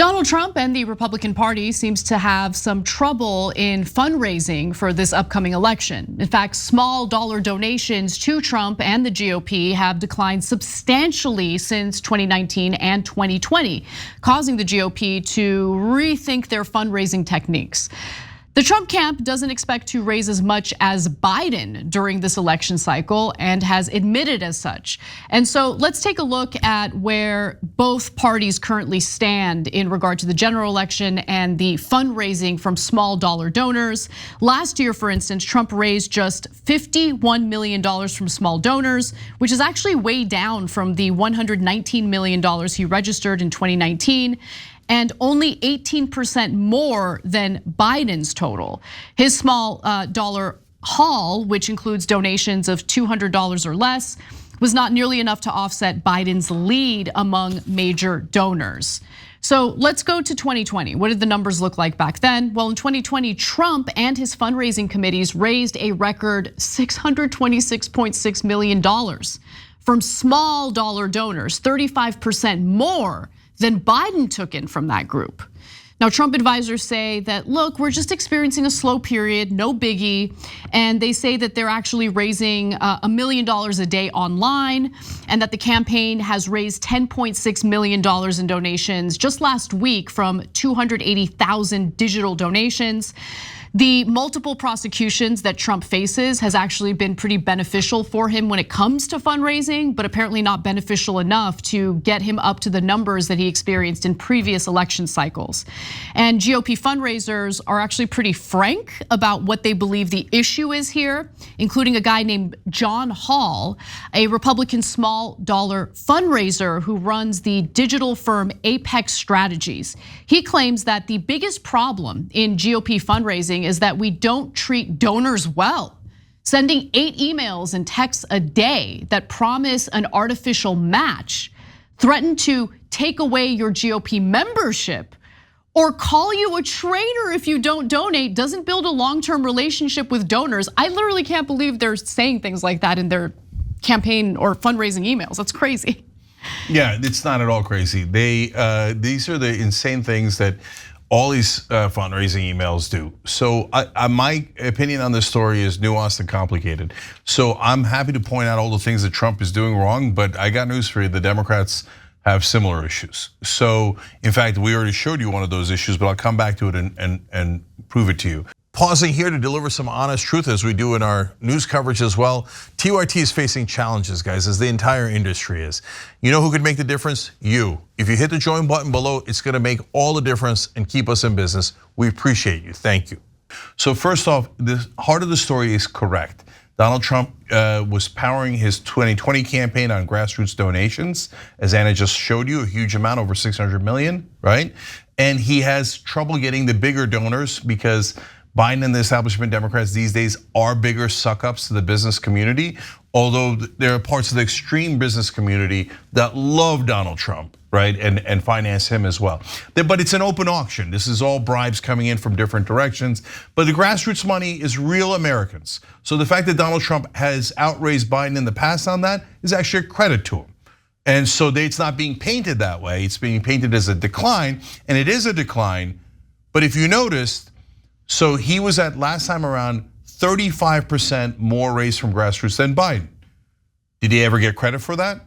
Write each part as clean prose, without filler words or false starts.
Donald Trump and the Republican Party seems to have some trouble in fundraising for this upcoming election. In fact, small dollar donations to Trump and the GOP have declined substantially since 2019 and 2020, causing the GOP to rethink their fundraising techniques. The Trump camp doesn't expect to raise as much as Biden during this election cycle and has admitted as such. And so let's take a look at where both parties currently stand in regard to the general election and the fundraising from small dollar donors. Last year, for instance, Trump raised just $51 million from small donors, which is actually way down from the $119 million he registered in 2019. And only 18% more than Biden's total. His small dollar haul, which includes donations of $200 or less, was not nearly enough to offset Biden's lead among major donors. So let's go to 2020. What did the numbers look like back then? Well, in 2020, Trump and his fundraising committees raised a record $626.6 million from small dollar donors, 35% more than Biden took in from that group. Now, Trump advisors say that, look, we're just experiencing a slow period, no biggie. And they say that they're actually raising $1 million a day online and that the campaign has raised $10.6 million in donations just last week from 280,000 digital donations. The multiple prosecutions that Trump faces has actually been pretty beneficial for him when it comes to fundraising, but apparently not beneficial enough to get him up to the numbers that he experienced in previous election cycles. And GOP fundraisers are actually pretty frank about what they believe the issue is here, including a guy named John Hall, a Republican small dollar fundraiser who runs the digital firm Apex Strategies. He claims that the biggest problem in GOP fundraising is that we don't treat donors well. Sending 8 emails and texts a day that promise an artificial match, threaten to take away your GOP membership, or call you a traitor if you don't donate doesn't build a long-term relationship with donors. I literally can't believe they're saying things like that in their campaign or fundraising emails. That's crazy. Yeah, it's not at all crazy. These are the insane things that all these fundraising emails do. So my opinion on this story is nuanced and complicated. So I'm happy to point out all the things that Trump is doing wrong, but I got news for you, the Democrats have similar issues. So in fact, we already showed you one of those issues, but I'll come back to it and prove it to you. Pausing here to deliver some honest truth as we do in our news coverage as well. TYT is facing challenges, guys, as the entire industry is. You know who could make the difference? You. If you hit the join button below, it's gonna make all the difference and keep us in business. We appreciate you, thank you. So first off, the heart of the story is correct. Donald Trump was powering his 2020 campaign on grassroots donations. As Anna just showed you, a huge amount, over 600 million, right? And he has trouble getting the bigger donors because Biden and the establishment Democrats these days are bigger suck-ups to the business community, although there are parts of the extreme business community that love Donald Trump, right, and finance him as well. But it's an open auction. This is all bribes coming in from different directions. But the grassroots money is real Americans. So the fact that Donald Trump has outraised Biden in the past on that is actually a credit to him. And so it's not being painted that way. It's being painted as a decline, and it is a decline. But if you noticed, so he was at last time around 35% more raised from grassroots than Biden. Did he ever get credit for that?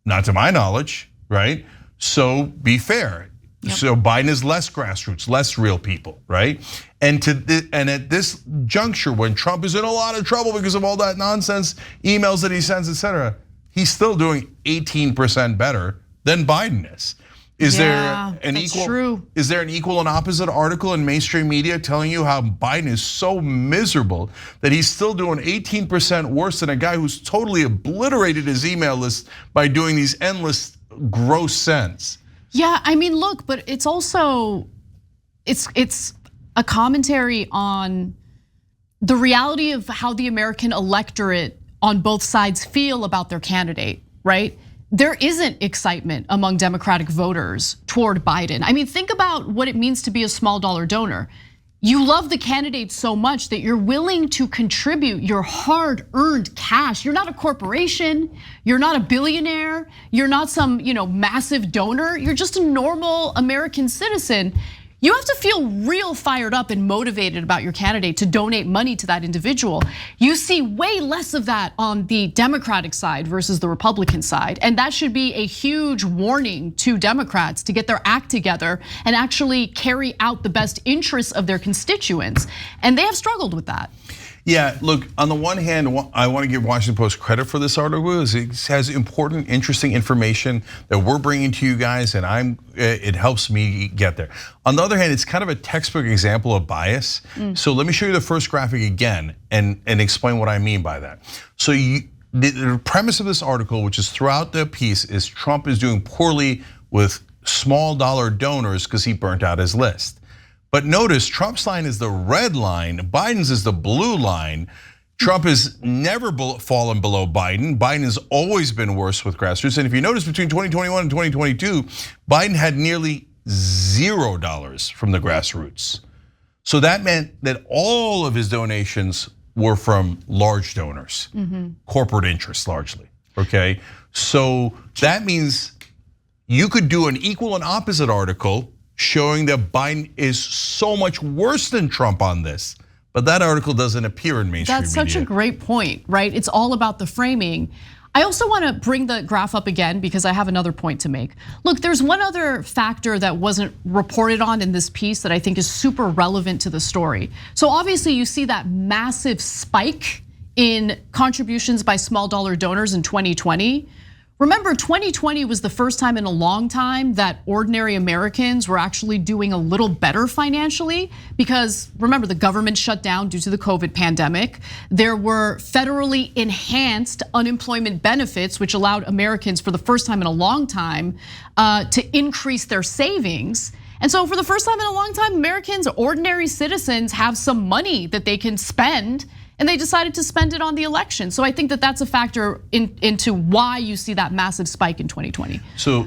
Not to my knowledge, right? So be fair. Yep. So Biden is less grassroots, less real people, right? And at this juncture, when Trump is in a lot of trouble because of all that nonsense, emails that he sends, etc., he's still doing 18% better than Biden is. Is there an equal and opposite article in mainstream media telling you how Biden is so miserable that he's still doing 18% worse than a guy who's totally obliterated his email list by doing these endless gross sends? Yeah, I mean, look, but it's also it's a commentary on the reality of how the American electorate on both sides feel about their candidate, right? There isn't excitement among Democratic voters toward Biden. I mean, think about what it means to be a small dollar donor. you love the candidate so much that you're willing to contribute your hard-earned cash. You're not a corporation, you're not a billionaire, you're not some, massive donor, you're just a normal American citizen. You have to feel real fired up and motivated about your candidate to donate money to that individual. You see way less of that on the Democratic side versus the Republican side. And that should be a huge warning to Democrats to get their act together and actually carry out the best interests of their constituents. And they have struggled with that. Yeah, look, on the one hand, I want to give Washington Post credit for this article. It has important, interesting information that we're bringing to you guys, and it helps me get there. On the other hand, it's kind of a textbook example of bias. So let me show you the first graphic again and explain what I mean by that. So the premise of this article, which is throughout the piece, is Trump is doing poorly with small dollar donors because he burnt out his list. But notice Trump's line is the red line, Biden's is the blue line. Trump has never fallen below Biden. Biden has always been worse with grassroots. And if you notice between 2021 and 2022, Biden had nearly $0 from the grassroots. So that meant that all of his donations were from large donors, corporate interests largely, okay? So that means you could do an equal and opposite article showing that Biden is so much worse than Trump on this. But that article doesn't appear in mainstream media. That's such a great point, right? It's all about the framing. I also want to bring the graph up again because I have another point to make. Look, there's one other factor that wasn't reported on in this piece that I think is super relevant to the story. So obviously you see that massive spike in contributions by small dollar donors in 2020. Remember, 2020 was the first time in a long time that ordinary Americans were actually doing a little better financially because remember, the government shut down due to the COVID pandemic. There were federally enhanced unemployment benefits, which allowed Americans for the first time in a long time to increase their savings. And so for the first time in a long time, Americans, ordinary citizens, have some money that they can spend, and they decided to spend it on the election. So I think that that's a factor into why you see that massive spike in 2020. So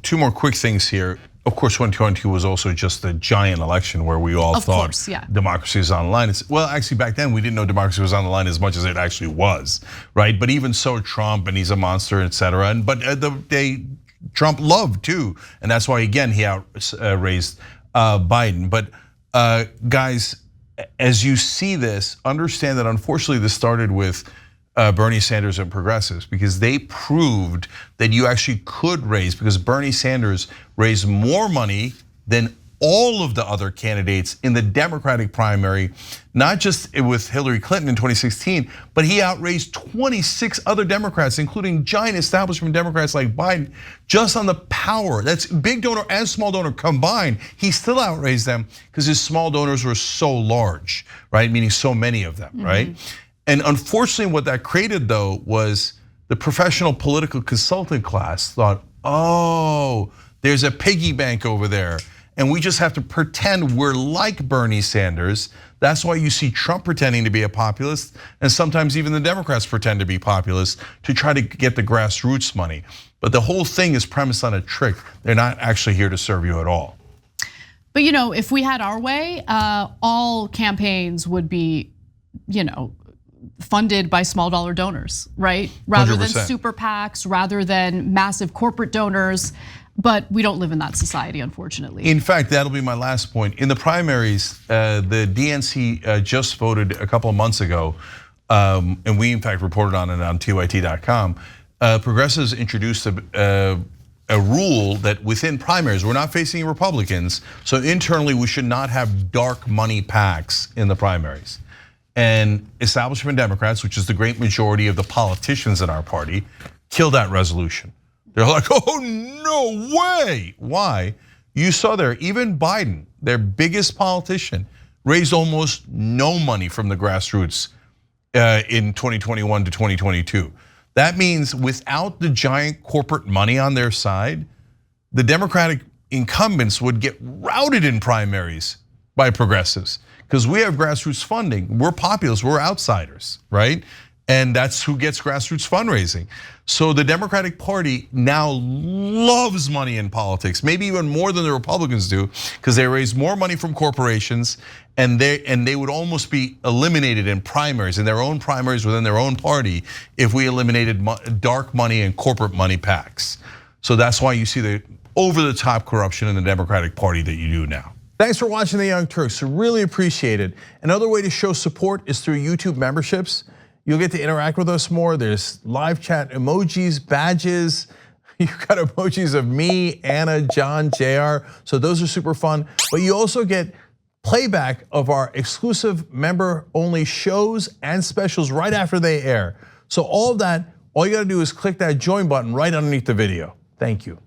two more quick things here. Of course, 2022 was also just a giant election where we all thought democracy is on the line. Well, actually back then we didn't know democracy was on the line as much as it actually was, right? But even so, Trump, and he's a monster, et cetera. But Trump loved too, and that's why again he outraised Biden. But guys, as you see this, understand that unfortunately this started with Bernie Sanders and progressives because they proved that you actually could raise, because Bernie Sanders raised more money than all of the other candidates in the Democratic primary, not just with Hillary Clinton in 2016, but he outraised 26 other Democrats, including giant establishment Democrats like Biden, just on the power. That's big donor and small donor combined. He still outraised them because his small donors were so large, right? Meaning so many of them, right? And unfortunately, what that created though was the professional political consultant class thought, oh, there's a piggy bank over there. And we just have to pretend we're like Bernie Sanders. That's why you see Trump pretending to be a populist, and sometimes even the Democrats pretend to be populist to try to get the grassroots money. But the whole thing is premised on a trick. They're not actually here to serve you at all. But if we had our way, all campaigns would be, funded by small dollar donors, right? Rather 100%. Than super PACs, rather than massive corporate donors. But we don't live in that society, unfortunately. In fact, that'll be my last point. In the primaries, the DNC just voted a couple of months ago, and we in fact reported on it on TYT.com. Progressives introduced a rule that within primaries, we're not facing Republicans, so internally we should not have dark money PACs in the primaries. And establishment Democrats, which is the great majority of the politicians in our party, killed that resolution. They're like, oh, no way. Why? You saw there, even Biden, their biggest politician, raised almost no money from the grassroots in 2021 to 2022. That means without the giant corporate money on their side, the Democratic incumbents would get routed in primaries by progressives because we have grassroots funding. We're populists, we're outsiders, right? And that's who gets grassroots fundraising. So the Democratic Party now loves money in politics, maybe even more than the Republicans do, because they raise more money from corporations, and they would almost be eliminated in primaries, in their own primaries within their own party, if we eliminated dark money and corporate money PACs. So that's why you see the over-the-top corruption in the Democratic Party that you do now. Thanks for watching The Young Turks. Really appreciate it. Another way to show support is through YouTube memberships. You'll get to interact with us more. There's live chat emojis, badges. You've got emojis of me, Anna, John, JR. So those are super fun. But you also get playback of our exclusive member-only shows and specials right after they air. So all of that, all you gotta do is click that join button right underneath the video. Thank you.